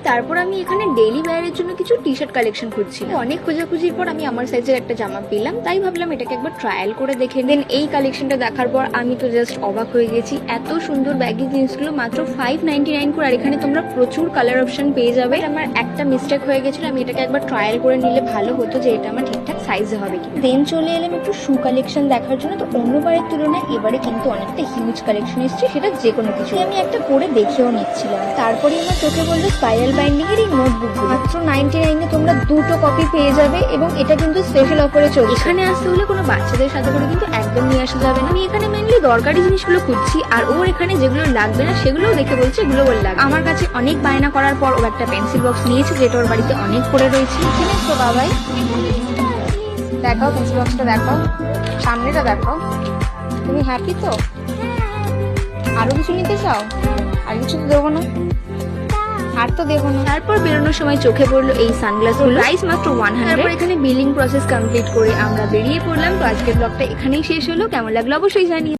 তারপর আমি এখানে ডেইলি ওয়্যারের জন্য কিছু টি শার্ট কালেকশন খুঁজছিলাম। অনেক খোঁজাখুঁজির পর আমি আমার সাইজের একটা জামা পেলাম, তাই ভাবলাম এটাকে একবার ট্রায়াল করে দেখে। দেন এই কালেকশনটা দেখার পর আমি তো জাস্ট অবাক হয়ে গেছি। এত সুন্দর ব্যাগি জিন্সগুলো মাত্র 599 করে, আর এখানে তোমরা প্রচুর কালার অপশন পেয়ে যাবে। আমার একটা মিস্টেক হয়ে গেছিল, আমি এটাকে একবার ট্রায়াল করে নিলে ভালো হতো যে এটা আমার ঠিকঠাক সাইজে হবে কি। দেন চলে এলাম একটু শু কালেকশন দেখার জন্য। তো অন্যবারের তুলনায় এবারে কিন্তু অনেকটা হিউজ কালেকশন এসেছে, সেটা যে কোনো কিছু আমি একটা পরে দেখেও নিচ্ছিলাম। তারপরে আমার চোখে বললো স্পাইরাল বাইন্ডিং এর এই নোটবুক মাত্র 99 তোমরা দুটো কপি পেয়ে যাবে, এবং এটা কিন্তু স্পেশাল অফারে চলছে। এখানে আসতে হলে কোনো বাচ্চাদের সাথে করে কিন্তু একদম নিয়ে আসা যাবে না। আমি এখানে মেনলি দরকারি জিনিসগুলো খুঁজছি, আর ওর এখানে যেগুলো লাগবে না সেগুলোও দেখে বলছে এগুলো ওর লাগবে। আমার কাছে অনেক বায়না করার পর ও একটা পেন্সিল বক্স নিয়েছে, যেটা ওর বাড়িতে অনেক পড়ে রয়েছে। কিনে তো বাবাই দেখাও, পেন্সিল বক্সটা দেখাও, সামনেটা দেখাও। তুমি হ্যাপি তো? আরো কিছু নিতে চাও? আর কিছু তো দেবো না, আর তো দেবো না। তারপর বেরোনোর সময় চোখে পড়লো এই সানগ্লাস, প্রাইস মাত্র 100। তারপর এখানে বিলিং প্রসেস কমপ্লিট করে আমরা বেরিয়ে পড়লাম। তো আজকের ব্লগটা এখানেই শেষ হলো। কেমন লাগলো অবশ্যই জানিয়ে।